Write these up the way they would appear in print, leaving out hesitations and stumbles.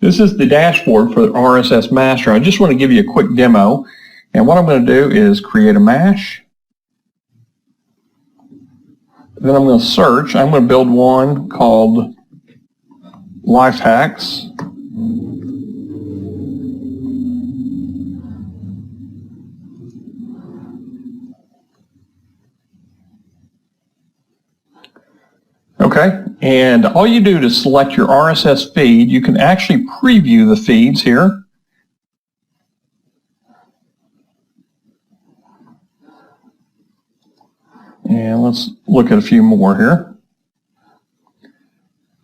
This is the dashboard for RSSMasher. I just want to give you a quick demo. And what I'm going to do is create a mash. Then I'm going to search. I'm going to build one called Life Hacks. Okay, and all you do to select your RSS feed, you can actually preview the feeds here. And let's look at a few more here.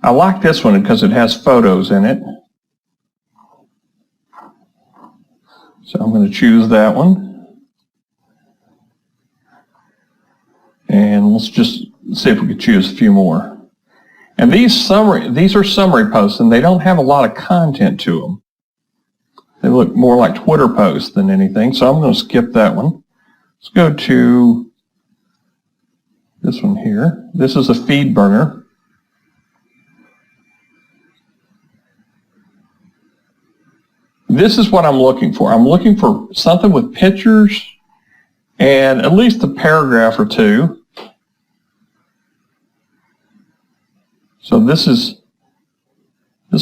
I like this one because it has photos in it. So I'm going to choose that one. And let's just see if we could choose a few more. And these are summary posts, and they don't have a lot of content to them. They look more like Twitter posts than anything, so I'm going to skip that one. Let's go to this one here. This is a Feedburner. This is what I'm looking for. I'm looking for something with pictures and at least a paragraph or two. So this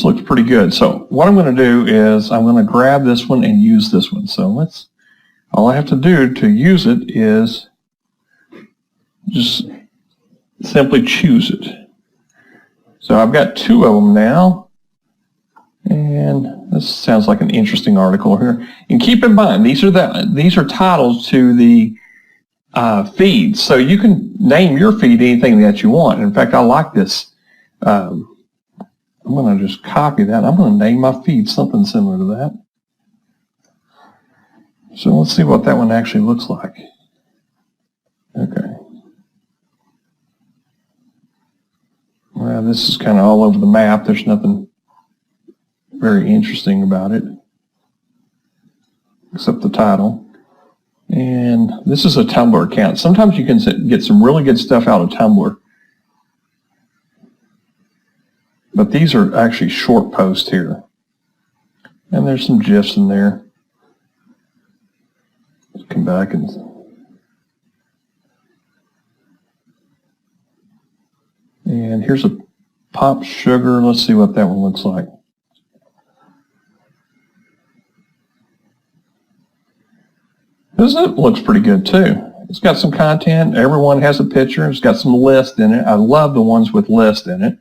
looks pretty good. So what I'm going to do is I'm going to grab this one and use this one. So all I have to do to use it is just simply choose it. So I've got two of them now. And this sounds like an interesting article here. And keep in mind, these are titles to the feeds. So you can name your feed anything that you want. In fact, I like this. I'm going to just copy that. I'm going to name my feed something similar to that. So let's see what that one actually looks like. Okay. Well, this is kind of all over the map. There's nothing very interesting about it, except the title. And this is a Tumblr account. Sometimes you can get some really good stuff out of Tumblr. But these are actually short posts here. And there's some GIFs in there. Let's come back and... And here's a pop sugar. Let's see what that one looks like. This looks pretty good too. It's got some content. Everyone has a picture. It's got some list in it. I love the ones with list in it.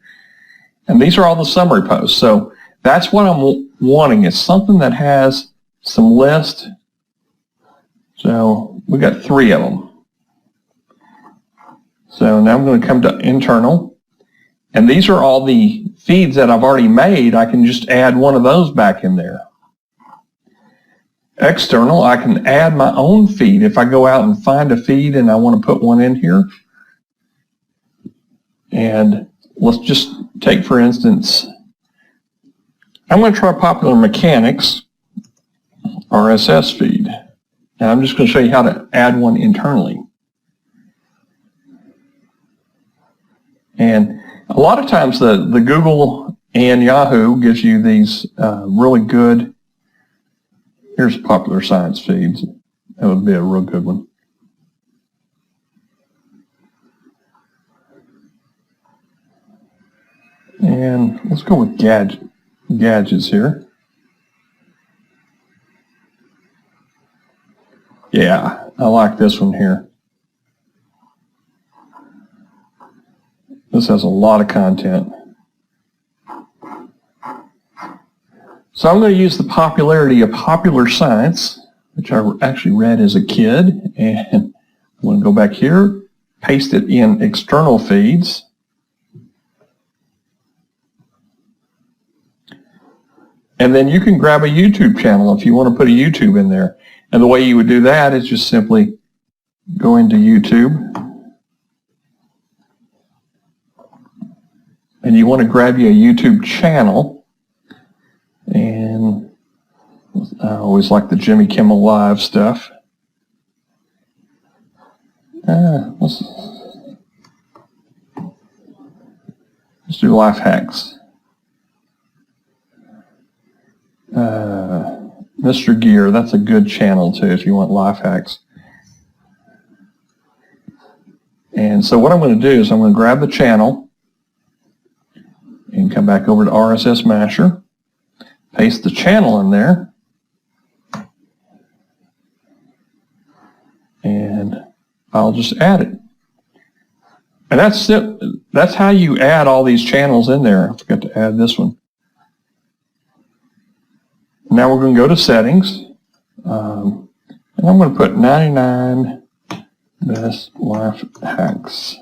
And these are all the summary posts. So that's what I'm wanting, is something that has some list. So we got 3 of them. So now I'm going to come to internal. And these are all the feeds that I've already made. I can just add one of those back in there. External, I can add my own feed. If I go out and find a feed and I want to put one in here. And let's just take, for instance, I'm going to try Popular Mechanics RSS feed. And I'm just going to show you how to add one internally. And a lot of times the Google and Yahoo gives you these really good, here's Popular Science feeds. That would be a real good one. And let's go with gadgets here. Yeah, I like this one here. This has a lot of content. So I'm going to use the popularity of Popular Science, which I actually read as a kid, and I'm going to go back here, paste it in external feeds. And then you can grab a YouTube channel if you want to put a YouTube in there. And the way you would do that is just simply go into YouTube. And you want to grab you a YouTube channel. And I always like the Jimmy Kimmel Live stuff. Let's do Life Hacks. Mr. Gear, that's a good channel too if you want life hacks. And so what I'm going to do is I'm going to grab the channel and come back over to RSSMasher, paste the channel in there, and I'll just add it. And that's it. That's how you add all these channels in there. I forgot to add this one. Now we're going to go to settings, and I'm going to put 99 best life hacks.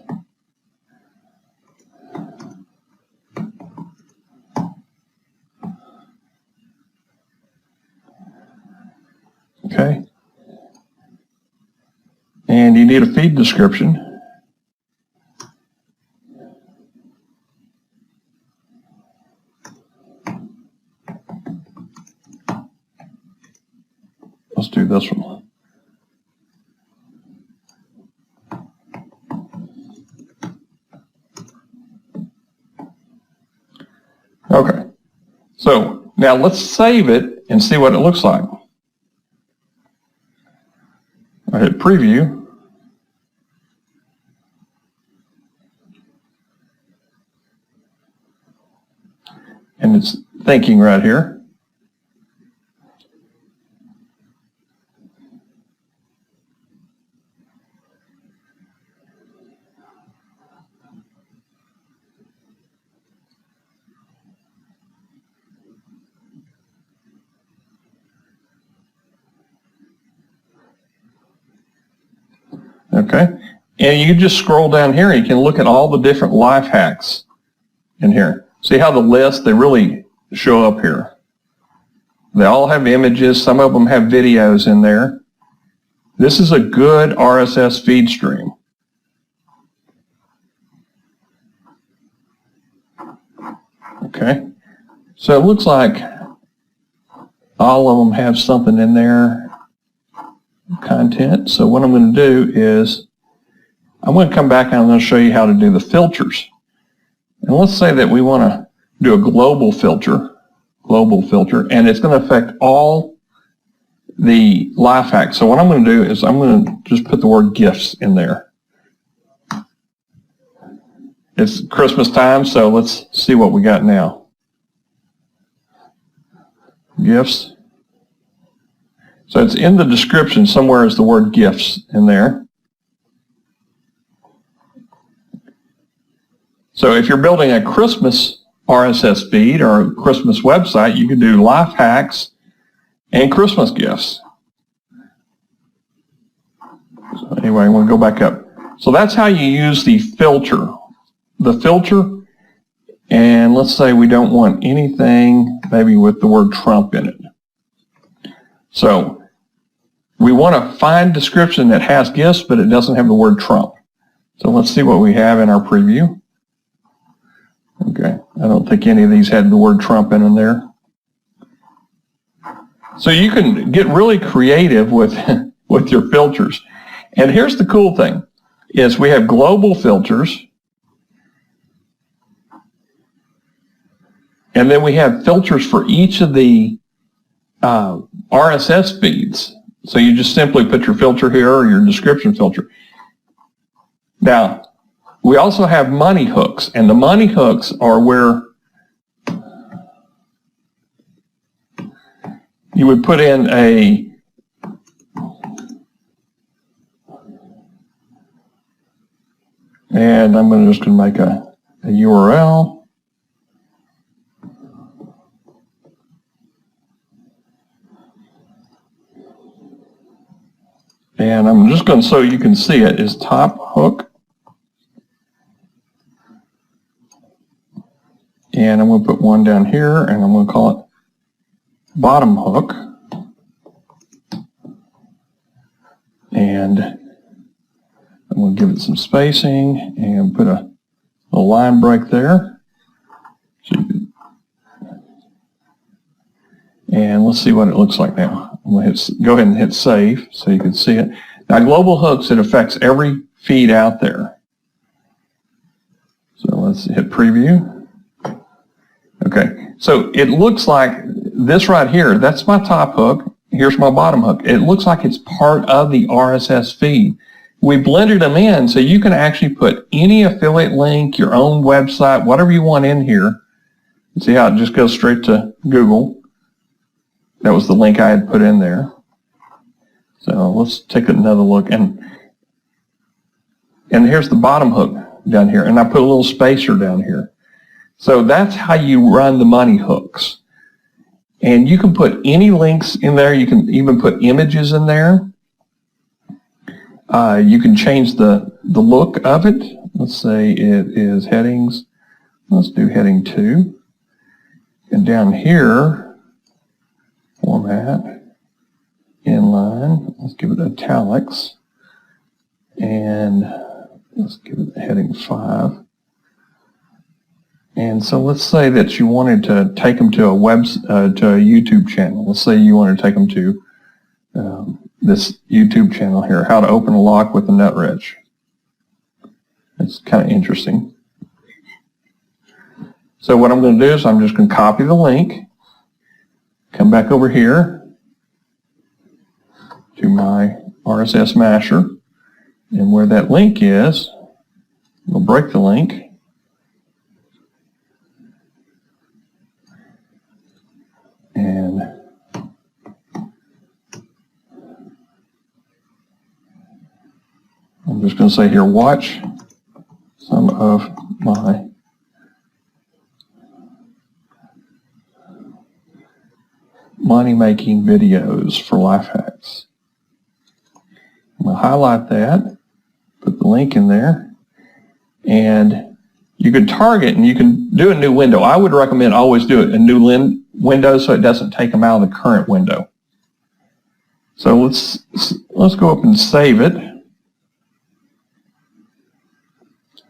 Okay. And you need a feed description. Let's do this one. Okay. So now let's save it and see what it looks like. I hit preview. And it's thinking right here. Okay, and you just scroll down here and you can look at all the different life hacks in here. See how the list, they really show up here. They all have images, some of them have videos in there. This is a good RSS feed stream. Okay, so it looks like all of them have something in there. Content. So what I'm going to do is I'm going to come back and I'm going to show you how to do the filters. And let's say that we want to do a global filter, and it's going to affect all the life hacks. So what I'm going to do is I'm going to just put the word gifts in there. It's Christmas time, so let's see what we got now. Gifts. So it's in the description somewhere is the word gifts in there. So if you're building a Christmas RSS feed or a Christmas website, you could do life hacks and Christmas gifts. So anyway, I'm going to go back up. So that's how you use the filter. The filter, and let's say we don't want anything maybe with the word Trump in it. So we want to find description that has gifts, but it doesn't have the word Trump. So let's see what we have in our preview. Okay, I don't think any of these had the word Trump in there. So you can get really creative with your filters. And here's the cool thing, is we have global filters, and then we have filters for each of the RSS feeds. So you just simply put your filter here or your description filter. Now, we also have money hooks, and the money hooks are where you would put in a and I'm just going to make a URL. And I'm just going to, so you can see it, is top hook. And I'm going to put one down here, and I'm going to call it bottom hook. And I'm going to give it some spacing and put a line break there. So and let's see what it looks like now. I'm going to go ahead and hit save so you can see it. Now, global hooks, it affects every feed out there. So let's hit preview. Okay, so it looks like this right here, that's my top hook, here's my bottom hook. It looks like it's part of the RSS feed. We blended them in so you can actually put any affiliate link, your own website, whatever you want in here. See how it just goes straight to Google. That was the link I had put in there. So let's take another look. And here's the bottom hook down here. And I put a little spacer down here. So that's how you run the money hooks. And you can put any links in there. You can even put images in there. You can change the look of it. Let's say it is headings. Let's do heading 2. And down here, format, inline, let's give it italics. And let's give it heading 5. And so let's say that you wanted to take them to a YouTube channel. Let's say you want to take them to this YouTube channel here, how to open a lock with a nut wrench. It's kind of interesting. So what I'm going to do is I'm just going to copy the link, come back over here to my RSSMasher, and where that link is, we'll break the link. And I'm just going to say here, watch some of my money-making videos for life hacks. I'm going to highlight that, put the link in there, and you can target and you can do a new window. I would recommend always do it a new window so it doesn't take them out of the current window. So let's go up and save it, and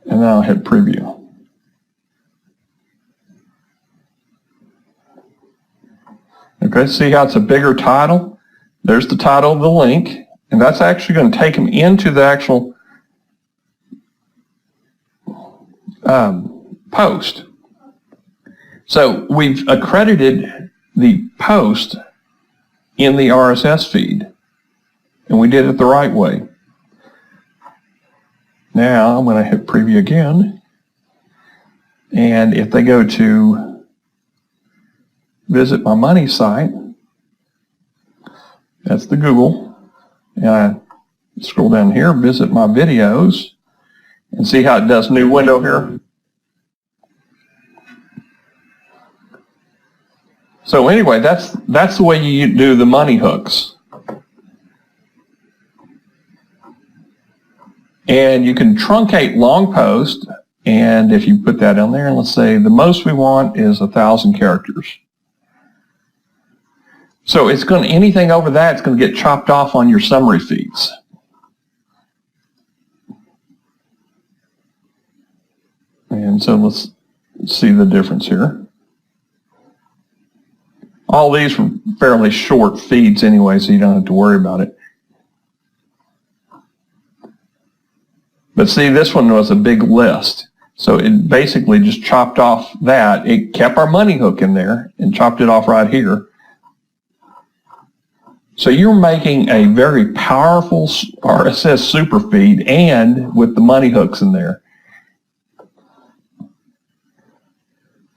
then I'll hit preview. Okay, see how it's a bigger title? There's the title of the link, and that's actually going to take them into the actual post. So we've accredited the post in the RSS feed, and we did it the right way. Now I'm going to hit preview again, and if they go to visit my money site, that's the Google, and I scroll down here, visit my videos, and see how it does new window here. So anyway, that's the way you do the money hooks. And you can truncate long post, and if you put that on there, and let's say the most we want is 1,000 characters. So it's going to, anything over that, it's going to get chopped off on your summary feeds. And so let's see the difference here. All these were fairly short feeds anyway, so you don't have to worry about it. But see, this one was a big list. So it basically just chopped off that. It kept our money hook in there and chopped it off right here. So you're making a very powerful RSS super feed and with the money hooks in there.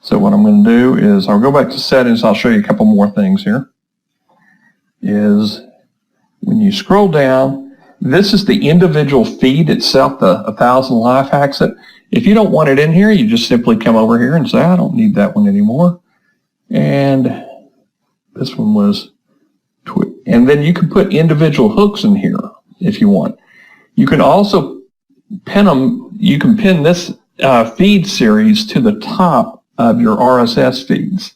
So what I'm going to do is I'll go back to settings. I'll show you a couple more things here. Is when you scroll down, this is the individual feed itself, the 1,000 life hacks. If you don't want it in here, you just simply come over here and say, I don't need that one anymore. And this one was, and then you can put individual hooks in here if you want. You can also pin them. You can pin this feed series to the top of your RSS feeds.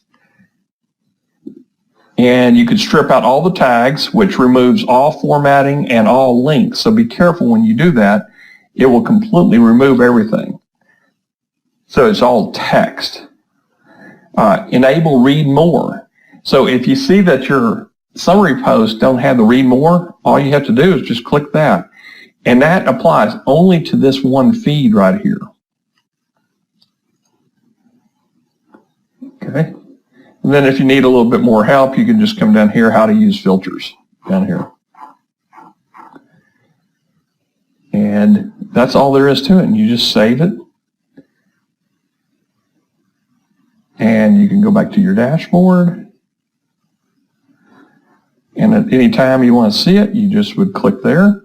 And you can strip out all the tags, which removes all formatting and all links. So be careful when you do that. It will completely remove everything. So it's all text. Enable read more. So if you see that your summary posts don't have the read more, all you have to do is just click that. And that applies only to this one feed right here. Okay. And then if you need a little bit more help, you can just come down here, how to use filters, down here. And that's all there is to it. And you just save it. And you can go back to your dashboard. And at any time you want to see it, you just would click there.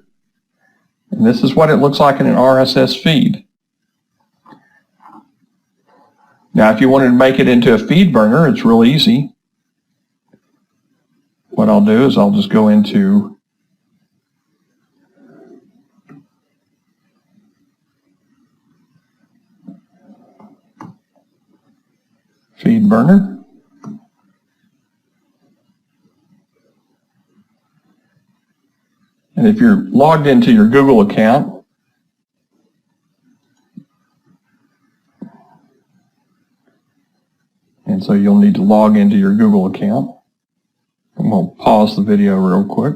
And this is what it looks like in an RSS feed. Now, if you wanted to make it into a Feedburner, it's real easy. What I'll do is I'll just go into Feedburner. And if you're logged into your Google account, and so you'll need to log into your Google account. I'm going to pause the video real quick.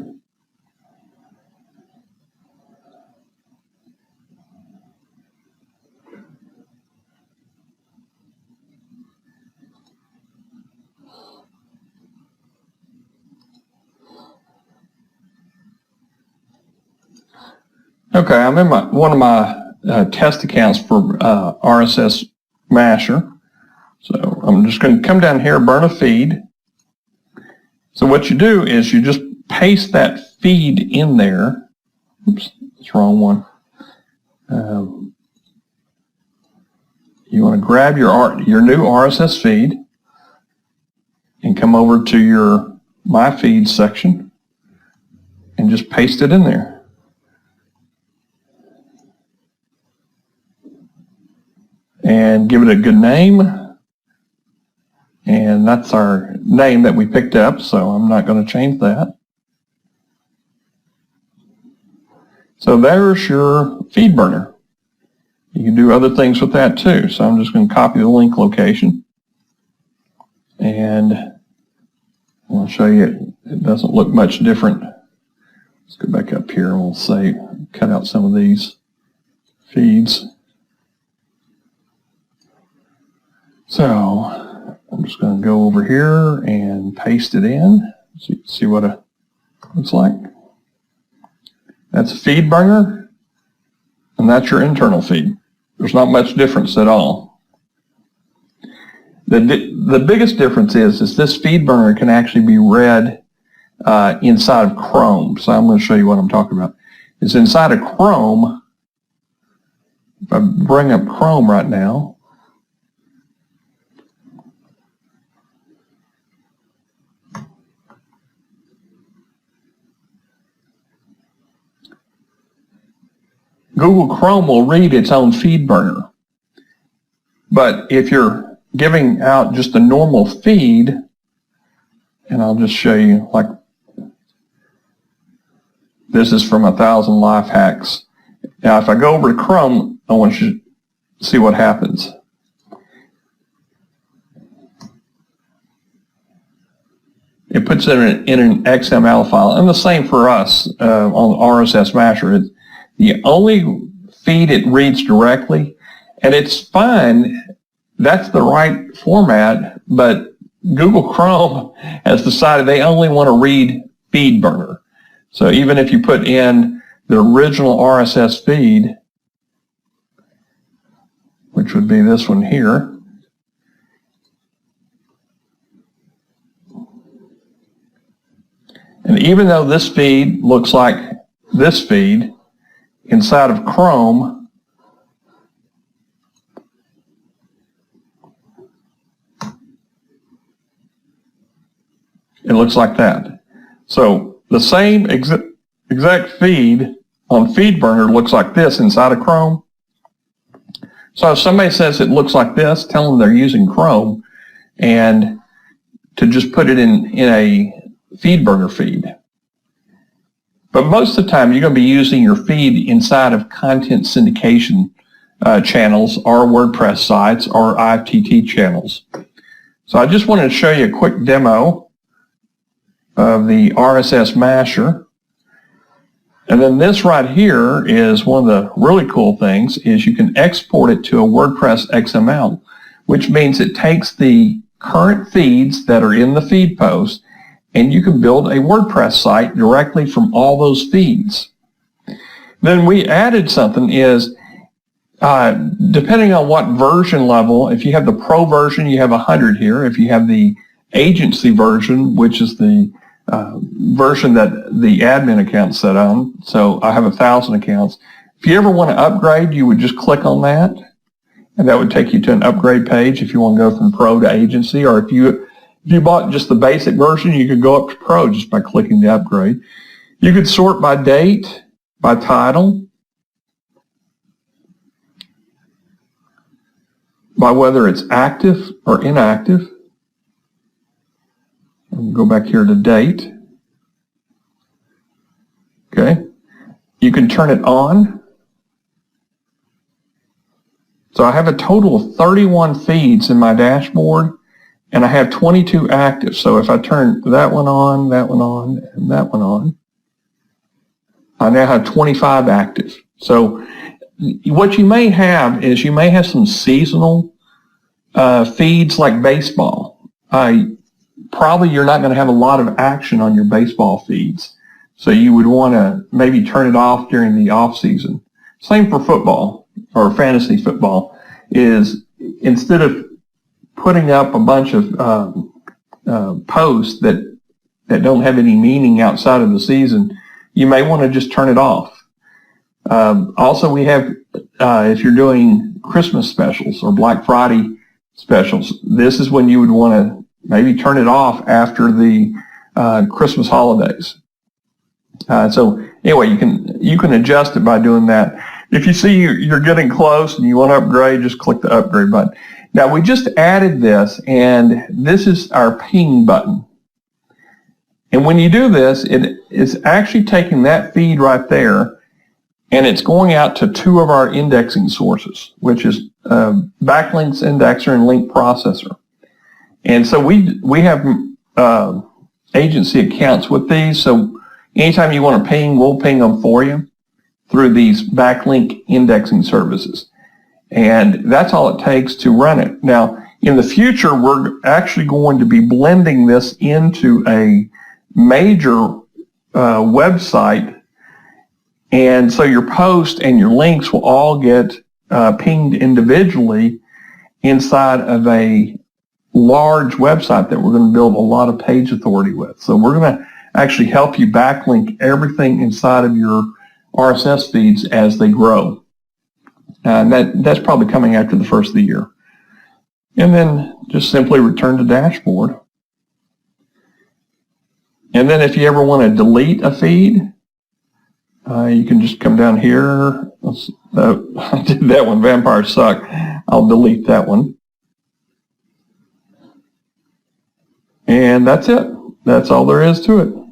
Okay, I'm in one of my test accounts for RSSMasher. So I'm just going to come down here, burn a feed. So what you do is you just paste that feed in there. Oops, that's the wrong one. You want to grab your new RSS feed and come over to your My Feeds section and just paste it in there. And give it a good name. And that's our name that we picked up, so I'm not going to change that. So there's your Feedburner. You can do other things with that too. So I'm just going to copy the link location. And I'll show you it doesn't look much different. Let's go back up here and we'll say, cut out some of these feeds. So I'm just going to go over here and paste it in. So you can see what it looks like. That's a Feedburner, and that's your internal feed. There's not much difference at all. The biggest difference is this Feedburner can actually be read inside of Chrome. So I'm going to show you what I'm talking about. It's inside of Chrome. If I bring up Chrome right now, Google Chrome will read its own Feedburner. But if you're giving out just a normal feed, and I'll just show you, like, this is from 1,000 Life Hacks. Now, if I go over to Chrome, I want you to see what happens. It puts it in an XML file, and the same for us on RSSMasher. The only feed it reads directly, and it's fine, that's the right format, but Google Chrome has decided they only want to read Feedburner. So even if you put in the original RSS feed, which would be this one here, and even though this feed looks like this feed, inside of Chrome, it looks like that. So the same exact feed on Feedburner looks like this inside of Chrome. So if somebody says it looks like this, tell them they're using Chrome and to just put it in a Feedburner feed. But most of the time, you're going to be using your feed inside of content syndication channels or WordPress sites or IFTT channels. So I just wanted to show you a quick demo of the RSSMasher. And then this right here is one of the really cool things is you can export it to a WordPress XML, which means it takes the current feeds that are in the feed post, and you can build a WordPress site directly from all those feeds. Then we added something is, depending on what version level, if you have the pro version, you have 100 here. If you have the agency version, which is the version that the admin account's set on, so I have 1,000 accounts. If you ever want to upgrade, you would just click on that, and that would take you to an upgrade page if you want to go from pro to agency, or if you bought just the basic version, you could go up to pro just by clicking the upgrade. You could sort by date, by title, by whether it's active or inactive. We'll go back here to date. Okay. You can turn it on. So I have a total of 31 feeds in my dashboard, and I have 22 active. So if I turn that one on, and that one on, I now have 25 active. So what you may have is you may have some seasonal feeds like baseball. Probably you're not going to have a lot of action on your baseball feeds. So you would want to maybe turn it off during the off season. Same for football or fantasy football, is instead of putting up a bunch of posts that don't have any meaning outside of the season, you may want to just turn it off. Also, we have, if you're doing Christmas specials or Black Friday specials, this is when you would want to maybe turn it off after the Christmas holidays. So anyway, you can adjust it by doing that. If you see you're getting close and you want to upgrade, just click the upgrade button. Now we just added this, and this is our ping button. And when you do this, it is actually taking that feed right there, and it's going out to two of our indexing sources, which is Backlinks Indexer and Link Processor. And so we have agency accounts with these, so anytime you want to ping, we'll ping them for you through these backlink indexing services. And that's all it takes to run it. Now, in the future, we're actually going to be blending this into a major website, and so your post and your links will all get pinged individually inside of a large website that we're going to build a lot of page authority with. So we're going to actually help you backlink everything inside of your RSS feeds as they grow. And that's probably coming after the first of the year. And then just simply return to dashboard. And then if you ever want to delete a feed, you can just come down here. I did that one, Vampires Suck. I'll delete that one. And that's it. That's all there is to it.